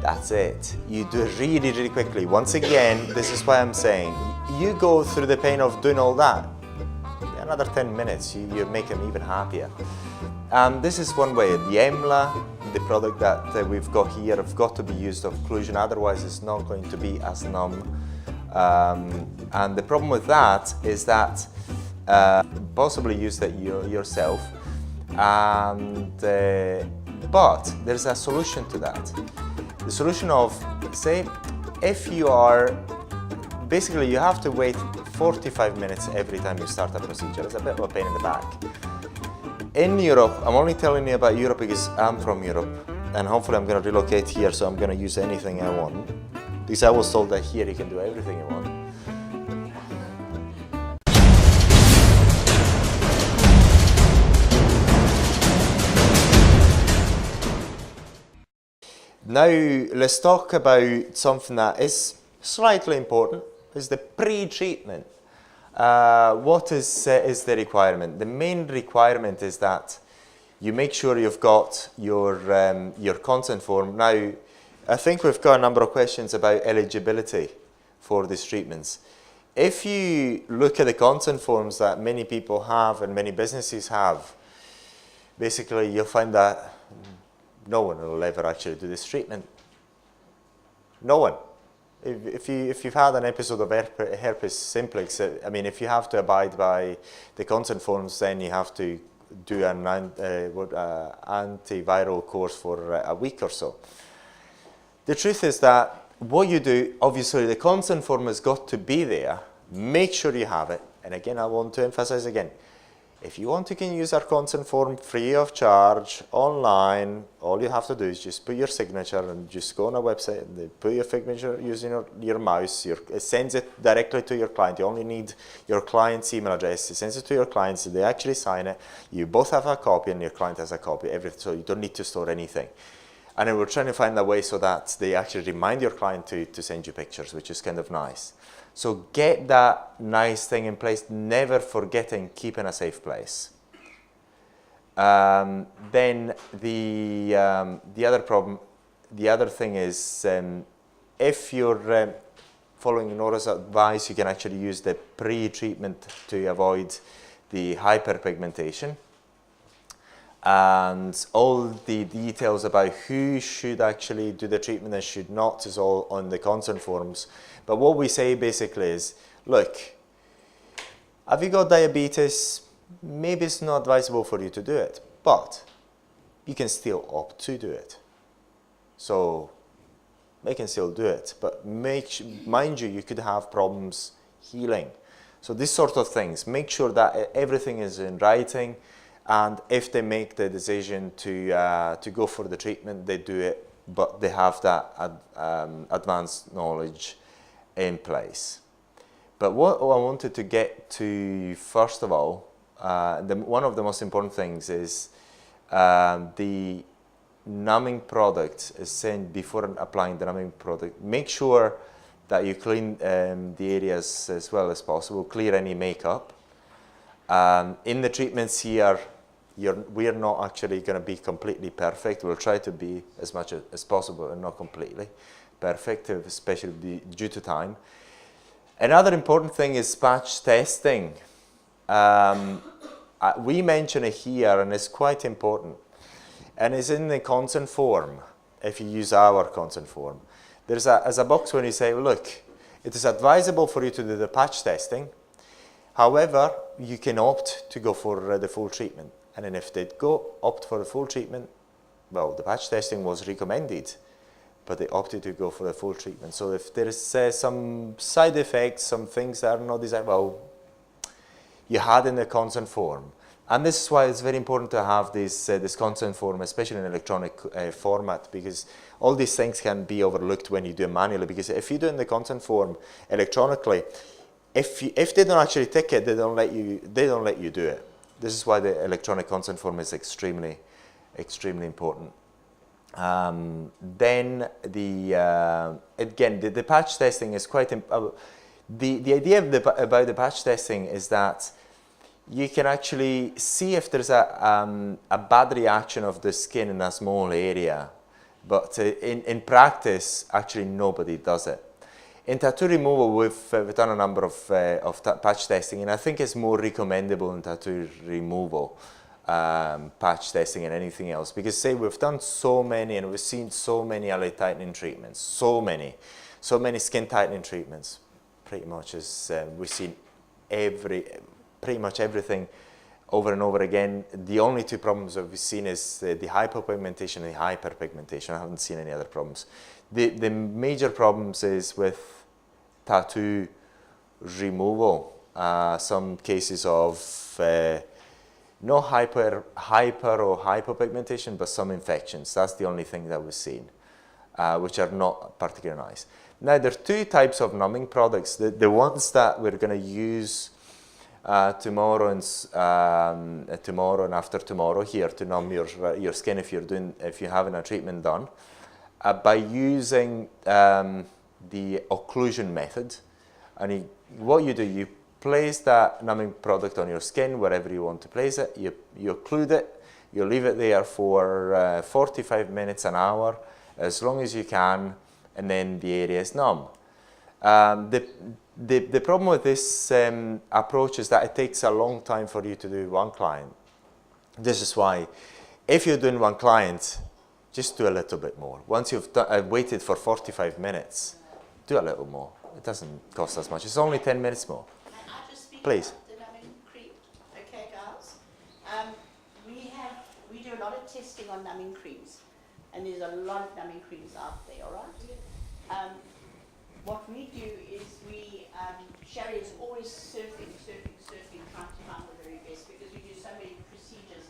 That's it. You do it really, really quickly. Once again, this is why I'm saying, you go through the pain of doing all that. Another 10 minutes, you make them even happier. This is one way. The EMLA, the product that we've got here, have got to be used of occlusion, otherwise it's not going to be as numb. And the problem with that is that possibly use that yourself, and, but there's a solution to that. The solution of, say, if you are, basically you have to wait 45 minutes every time you start a procedure. It's a bit of a pain in the back. In Europe, I'm only telling you about Europe because I'm from Europe, and hopefully I'm going to relocate here, so I'm going to use anything I want. Because I was told that here you can do everything you want. Now let's talk about something that is slightly important, is the pre-treatment. What is the requirement? The main requirement is that you make sure you've got your consent form. Now, I think we've got a number of questions about eligibility for these treatments. If you look at the consent forms that many people have and many businesses have, basically you'll find that no one will ever actually do this treatment. No one. If you've had an episode of herpes simplex, I mean, if you have to abide by the consent forms, then you have to do an antiviral course for a week or so. The truth is that what you do, obviously the consent form has got to be there. Make sure you have it. And again, I want to emphasize again, if you want, you can use our consent form free of charge, online. All you have to do is just put your signature and just go on a website and put your signature using your mouse. It sends it directly to your client. You only need your client's email address. It sends it to your client, so they actually sign it. You both have a copy and your client has a copy, everything, so you don't need to store anything. And then we're trying to find a way so that they actually remind your client to send you pictures, which is kind of nice. So get that nice thing in place, never forgetting keeping a safe place. Then the other thing is, if you're following Nora's advice, you can actually use the pre-treatment to avoid the hyperpigmentation. And all the details about who should actually do the treatment and should not is all on the consent forms. But what we say basically is, look, have you got diabetes? Maybe it's not advisable for you to do it, but you can still opt to do it. So they can still do it, but mind you, you could have problems healing. So these sort of things, make sure that everything is in writing. And if they make the decision to go for the treatment, they do it, but they have that advanced knowledge in place. But what I wanted to get to first of all, one of the most important things is the numbing product is sent before applying the numbing product. Make sure that you clean the areas as well as possible, clear any makeup. In the treatments here, we are not actually going to be completely perfect. We'll try to be as much as possible and not completely perfect, especially due to time. Another important thing is patch testing. We mention it here, and it's quite important. And it's in the consent form, if you use our consent form. There's a box when you say, look, it is advisable for you to do the patch testing. However, you can opt to go for the full treatment. And then if they opt for the full treatment, well, the patch testing was recommended, but they opted to go for the full treatment. So if there is some side effects, some things that are not desired, well, you had in the consent form. And this is why it's very important to have this consent form, especially in electronic format, because all these things can be overlooked when you do it manually. Because if you do it in the consent form electronically, if they don't actually take it, they don't let you do it. This is why the electronic consent form is extremely important. Then again, the patch testing is quite the idea about the patch testing is that you can actually see if there's a bad reaction of the skin in a small area. But in practice, actually nobody does it. In tattoo removal, we've done a number of patch testing, and I think it's more recommendable in tattoo removal, patch testing than anything else. Because say we've done so many, and we've seen so many LA tightening treatments, so many skin tightening treatments. Pretty much as we've seen pretty much everything over and over again. The only two problems that we've seen is the hypopigmentation and the hyperpigmentation. I haven't seen any other problems. The major problems is with tattoo removal. Some cases of no hyper or hypopigmentation, but some infections. That's the only thing that we've seen, which are not particularly nice. Now, there are two types of numbing products. The ones that we're going to use tomorrow and after tomorrow here to numb your skin if you're having a treatment done, by using the occlusion method. And what you do, you place that numbing product on your skin wherever you want to place it. You occlude it. You leave it there for 45 minutes, an hour, as long as you can, and then the area is numb. The problem with this approach is that it takes a long time for you to do one client. This is why, if you're doing one client, just do a little bit more. Once you've waited for 45 minutes, do a little more. It doesn't cost as much. It's only 10 minutes more. Can I just speak Please. about the numbing cream? Okay, guys. We do a lot of testing on numbing creams, and there's a lot of numbing creams out there, all right? What we do is Sherry is always surfing, trying to find the very best, because we do so many procedures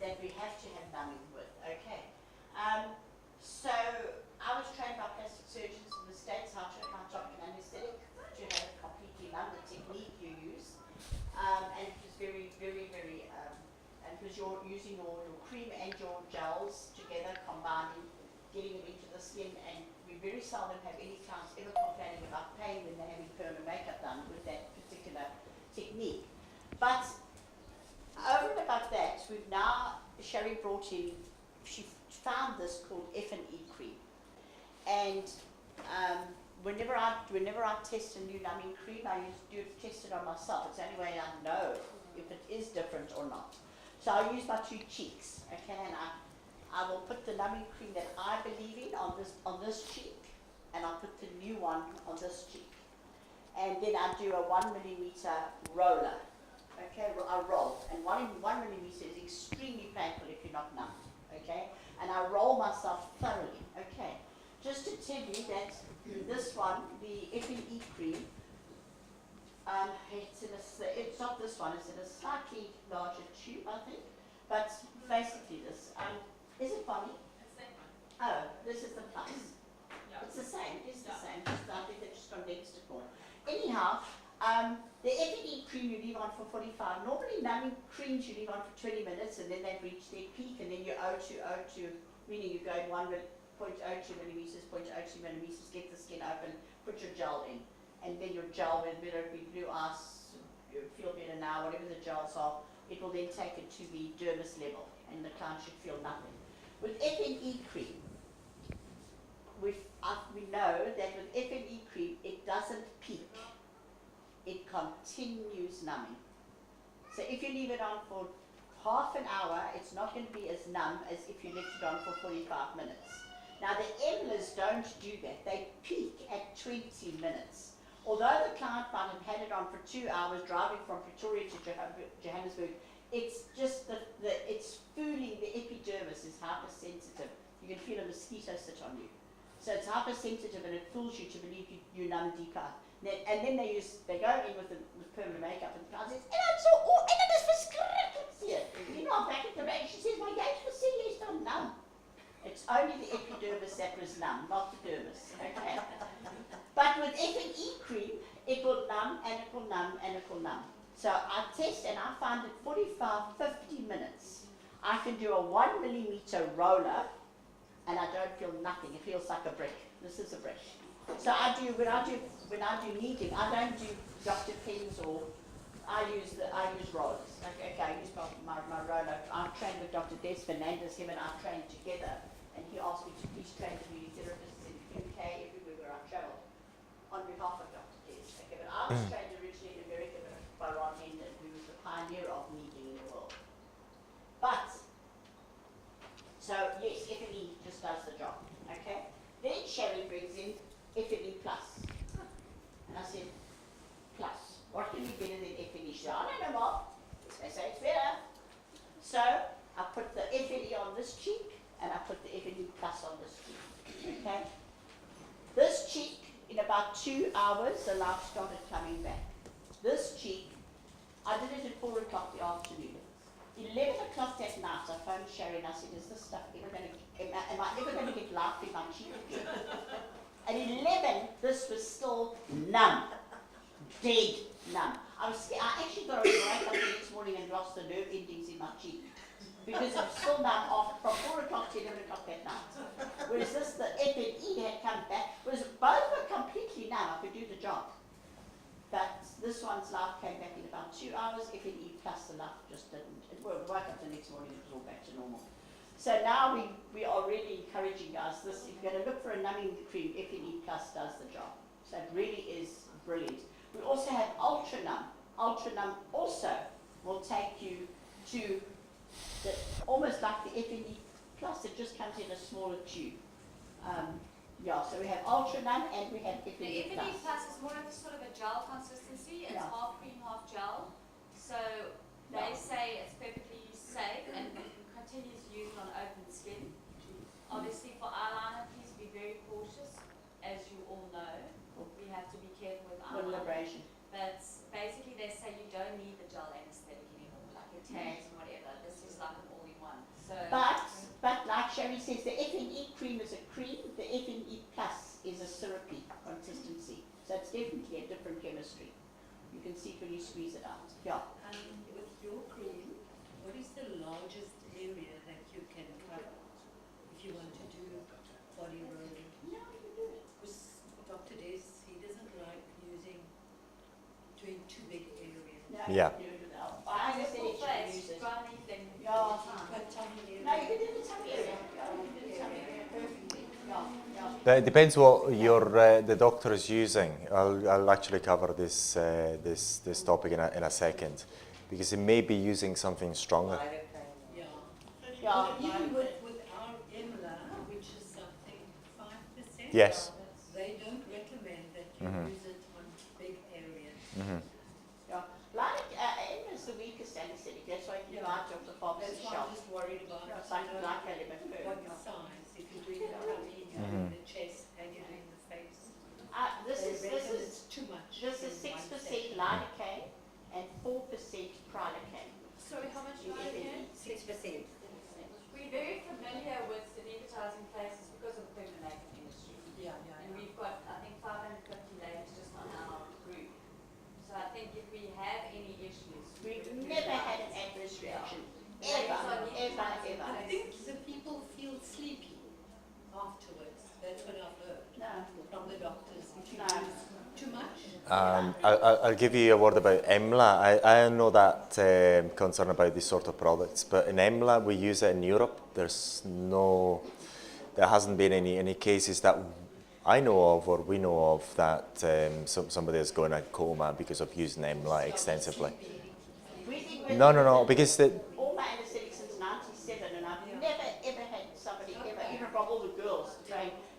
that we have to have numbing with, okay? So I was trained by plastic surgeons in the States how to apply topical anesthetic to have it completely numb, the technique you use. And it was very, and because you're using your cream and your gels together, combining, getting them into the skin, and we very seldom have any clients ever complaining about pain when they're having permanent makeup done with that particular technique. But over and above that, we've now, Sherry brought in, she found this called F&E cream. And whenever I test a new numbing cream, I test it on myself. It's the only way I know if it is different or not. So I use my two cheeks, okay, and I will put the numbing cream that I believe in on this cheek, and I'll put the new one on this cheek. And then I do a 1 millimeter roller, okay, I roll. And 1 millimeter is extremely painful if you're not numb, okay? And I roll myself thoroughly, okay? Just to tell you that this one, the F&E cream, it's not this one, it's in a slightly larger tube, I think. But basically this, is it Bonnie? It's that one. Oh, this is the plus. Yeah. It's the same, it's the same, just I think they just condensed it more. Anyhow, the F&E cream you leave on for 45. Normally numbing creams you leave on for 20 minutes and then they reach their peak, and then you O2, meaning you go in 1.02 millimeters, 0.02 millimeters, get the skin open, put your gel in. And then your gel, whether it be blue ice, you feel better now, whatever the gels are, it will then take it to the dermis level, and the client should feel nothing. With F&E cream, we know that with F&E cream, it doesn't peak. It continues numbing. So if you leave it on for half an hour, it's not going to be as numb as if you left it on for 45 minutes. Now the Emblers don't do that. They peak at 20 minutes. Although the client might have had it on for 2 hours driving from Pretoria to Johannesburg, it's just it's fooling the epidermis is hypersensitive. You can feel a mosquito sit on you. So it's hypersensitive and it fools you to believe you numb deeper. And then they go in with permanent makeup, and the client says, and it's so and it is verschrikkelijk. You know, I'm back at the range, she says, my gate was serious, not numb. It's only the epidermis that was numb, not the dermis, okay? But with F&E cream, it will numb, and it will numb, and it will numb. So I test, and I find at 45, 50 minutes, I can do a 1 millimeter roller, and I don't feel nothing. It feels like a brick. This is a brick. So when I do kneading, I don't do Dr. Penn's, or I use rollers. Okay, I use my roller. I've trained with Dr. Des Fernandez, him and I trained together and he asked me to please train the beauty therapists in the UK, everywhere where I travel, on behalf of Dr. Kes. Okay, but I was trained originally in America by Ron Hendon, who was the pioneer of needling in the world. But, so yes, FNE just does the job, okay? Then Sherry brings in FNE Plus. And I said, Plus, what can be better than FNE? She said, I don't know, Mom. They say it's better. So I put the FNE on this cheek, and I put the FNE Plus on this cheek, okay? This cheek, in about 2 hours, the light started coming back. This cheek, I did it at 4 o'clock the afternoon. 11 o'clock that night, I phoned Sherry and I said, is this stuff ever going to, am I ever going to get life in my cheek again? At 11, this was still numb, dead numb. I was scared. I actually got a break up the next morning and lost the nerve endings in my cheek because it was still numb from 4 o'clock to 11 o'clock that night. Whereas this, the FNE had come back, both were completely numb. I could do the job. But this one's life came back in about 2 hours. FNE Plus, the life just didn't. It woke up the next morning, it was all back to normal. So now we are really encouraging guys. This, if you're going to look for a numbing cream, FNE Plus does the job. So it really is brilliant. We also have Ultra Numb. Ultra Numb also will take you to almost like the FNE Plus. It just comes in a smaller tube. Yeah, so we have Ultra Numb and we have FNE The Plus. FNE Plus is more of a sort of a gel consistency. It's half cream, half gel. So they say it's perfectly safe and continues to use it on open skin. Obviously for eyeliner, please be very cautious. As you all know, we have to be careful with eyeliner. Liberation. But basically they say you don't need the gel anesthetic anymore, like it tags and whatever. This is like an all-in-one. So But like Sherry says, the FNE cream is a cream, the FNE Plus is a syrupy consistency. So it's definitely a different chemistry. You can see it when you squeeze it out. Yeah. With your cream, what is the largest area that you can cover if you want to do body rolling? No, you do it. Because Dr. Des, he doesn't like doing too big areas. No, Yeah. you do it without. I understand it, you can use it. dry leave-in. Yeah. But tummy area. No, you can do the tummy area. Yeah, you can do the tummy area perfectly. Yeah, yeah. But it depends what the doctor is using. I'll actually cover this topic in a second, because he may be using something stronger. Yeah. Yeah. Even with our EMLA, which is something 5%. Yes. They don't recommend that you use it on big areas. Yeah. Like, is the weakest anesthetic. That's why you out of the pharmacy That's why shop. I'm just worried about It's like a what size, if you're doing the tummy, you're doing the chest, and you're doing the face. This They reckon is it's too much. This is in one 6% session. lidocaine and 4% prilocaine. Sorry, how much You do I get get? 6%. We're very familiar with anesthetizing places because of the pregnant makeup industry. Yeah. And we've got, I think, 550 ladies just on our group. So I think if we have any issues, We've never had an adverse reaction. Ever. I think the people feel sleepy afterwards. That's what I've heard No. from the doctors. If you No. use too much. I'll give you a word about EMLA. I know that concern about these sort of products, but in EMLA we use it in Europe. There hasn't been any cases that I know of or we know of that somebody is going to coma because of using EMLA extensively. No, because all my anesthetics since 97, and I've never ever had somebody ever, even from all the girls,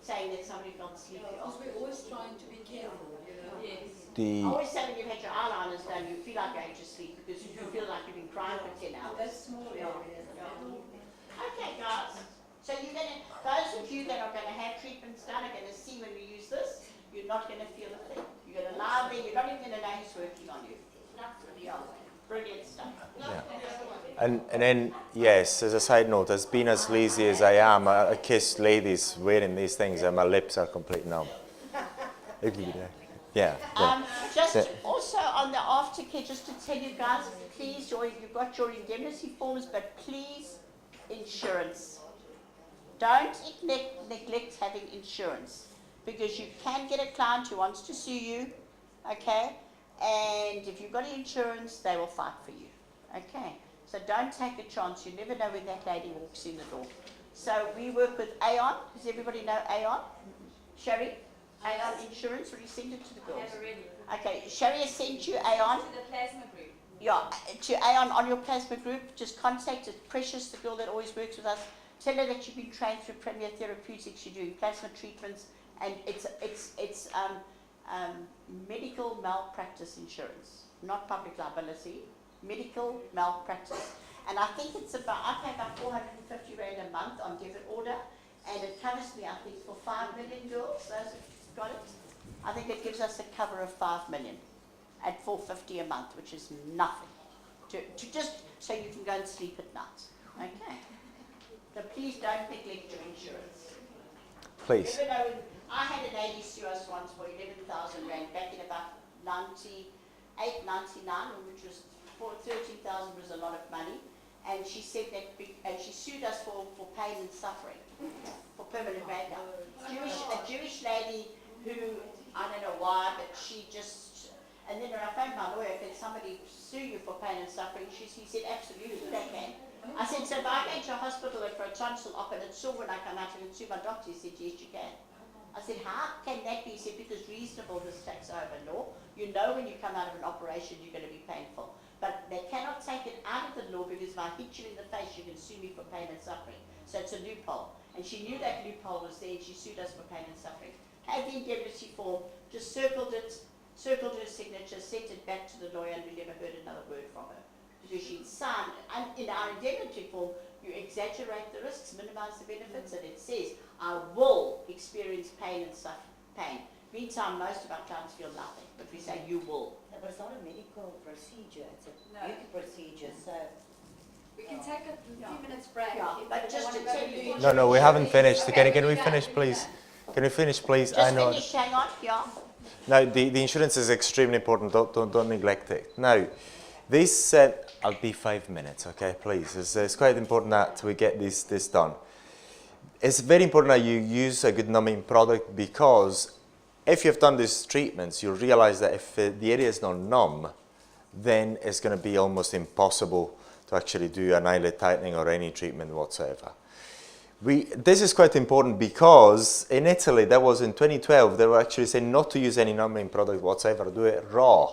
saying that somebody felt sleepy. Because we're always trying to be careful, you know. yes. I always say when you've had your eyeliners done, you feel like going to sleep because you feel like you've been crying for 10 hours. That's small areas. Okay, guys. So those of you that are going to have treatments done are going to see when we use this, you're not going to feel a thing. You're going to lie there, you're not even going to know who's working on you. Yeah. Brilliant stuff. And then, yes, as a side note, as being as lazy as I am, I kiss ladies wearing these things and my lips are completely numb. Yeah. Just also on the aftercare, just to tell you guys, please, you've got your indemnity forms, but please, insurance. Don't neglect having insurance, because you can get a client who wants to sue you, okay? And if you've got insurance, they will fight for you, okay? So don't take a chance. You never know when that lady walks in the door. So we work with Aon. Does everybody know Aon? Sherry? Aon Insurance, will you send it to the I girls? have already. Okay, Sherry has sent you Aon. To the plasma group. Yeah, to Aon on your plasma group, just contact it. Precious, the girl that always works with us. Tell her that you've been trained through Premier Therapeutics. You're doing plasma treatments, and it's medical malpractice insurance, not public liability. Medical malpractice, and I think it's about. I pay about 450 rand a month on debit order, and it covers me. I think for 5 million girls. Those who've got it, I think it gives us a cover of 5 million. At 450 a month, which is nothing, to just so you can go and sleep at night. Okay. So please don't neglect your insurance. Please. Even though I had a lady sue us once for 11,000 rand back in about 98, 99, which was 13,000 was a lot of money, and she said that, and she sued us for pain and suffering, for permanent breakdown. A Jewish lady who, I don't know why, but she just. And then when I phoned my lawyer, can somebody sue you for pain and suffering? He said, absolutely, they can. I said, so if I go to a hospital for a tonsil op and it's sore when I come out and sue my doctor, he said, yes, you can. I said, how can that be? He said, because reasonableness takes over law. You know when you come out of an operation, you're going to be painful. But they cannot take it out of the law because if I hit you in the face, you can sue me for pain and suffering. So it's a loophole. And she knew that loophole was there and she sued us for pain and suffering. Had the indemnity form, just circled her signature, sent it back to the lawyer, and we never heard another word from her. Because she signed, and in our indemnity form, you exaggerate the risks, minimize the benefits, and it says, I will experience pain and pain. Meantime, most of our clients feel nothing, but we say, you will. But it's not a medical procedure, it's a No. beauty procedure, so. We can take a few minutes break. Yeah, if but you just want to go tell to you- the- No, we haven't finished. Okay, Can we we're finish, done, please? Can we finish, please? Just I know. finish, hang on, yeah. Now, the insurance is extremely important. Don't neglect it. Now, this, I'll be 5 minutes, okay, please. It's quite important that we get this done. It's very important that you use a good numbing product because if you've done these treatments, you'll realize that if the area is not numb, then it's going to be almost impossible to actually do an eyelid tightening or any treatment whatsoever. This is quite important because in Italy, that was in 2012, they were actually saying not to use any numbing product whatsoever, do it raw.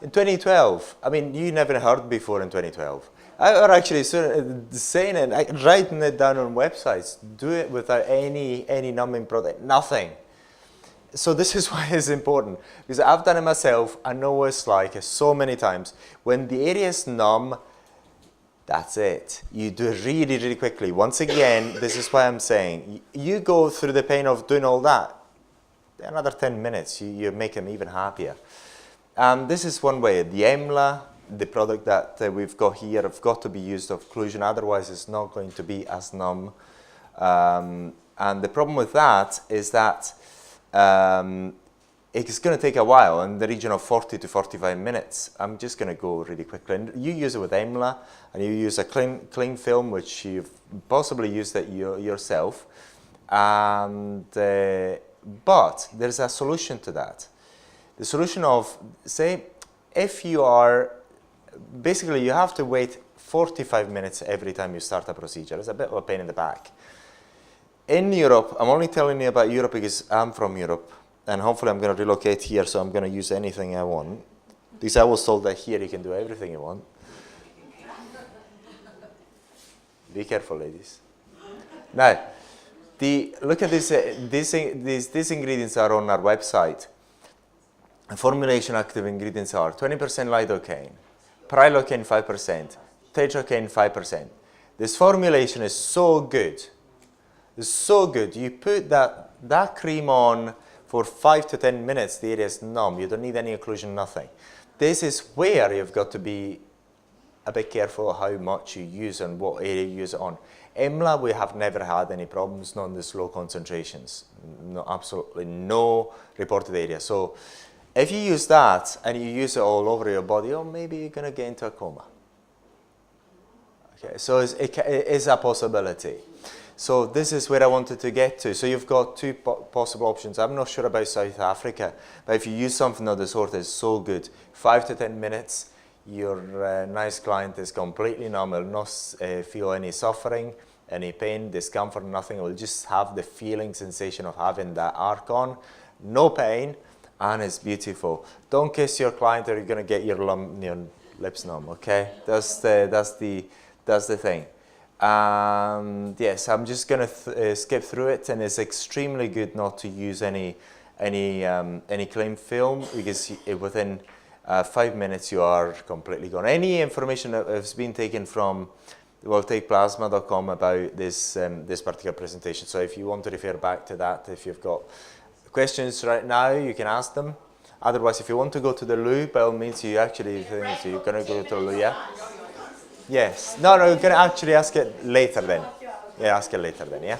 In 2012, I mean, you never heard before in 2012. I were actually saying it, writing it down on websites, do it without any numbing product, nothing. So this is why it's important, because I've done it myself, I know what it's like so many times. When the area is numb, that's it. You do it really, really quickly. Once again, this is why I'm saying, you go through the pain of doing all that, another 10 minutes, you make them even happier. This is one way. The EMLA, the product that we've got here, have got to be used of occlusion, otherwise it's not going to be as numb. And the problem with that is that it's going to take a while, in the region of 40 to 45 minutes. I'm just going to go really quickly. And you use it with EMLA, and you use a cling film, which you've possibly used it yourself. And, but there's a solution to that. The solution of, say, if you are, basically you have to wait 45 minutes every time you start a procedure. It's a bit of a pain in the back. In Europe, I'm only telling you about Europe because I'm from Europe. And hopefully I'm going to relocate here, so I'm going to use anything I want. Because I was told that here you can do everything you want. Be careful, ladies. Now, look at this. These ingredients are on our website. Formulation active ingredients are 20% lidocaine, prilocaine 5%, tetracaine 5%. This formulation is so good. It's so good. You put that cream on for 5 to 10 minutes, the area is numb. You don't need any occlusion, nothing. This is where you've got to be a bit careful how much you use and what area you use it on. EMLA, we have never had any problems, not in these low concentrations. No, absolutely no reported area. So if you use that and you use it all over your body, oh, maybe you're going to get into a coma. Okay, so it is a possibility. So this is where I wanted to get to. So you've got two possible options. I'm not sure about South Africa, but if you use something of the sort, it's so good. 5 to 10 minutes, your nice client is completely numb, will not feel any suffering, any pain, discomfort, nothing. Will just have the feeling, sensation of having that arc on, no pain, and it's beautiful. Don't kiss your client or you're gonna get your lips numb. Okay, that's the thing. Yes, I'm just gonna skip through it, and it's extremely good not to use any clean film, because within 5 minutes you are completely gone. Any information that has been taken from we'll take plasma.com about this particular presentation. So if you want to refer back to that, if you've got questions right now, you can ask them. Otherwise, if you want to go to the loo, by all means, you actually think you're going to go to the loo, yeah? Yes. No, you can actually ask it later then. Yeah, ask it later then, yeah?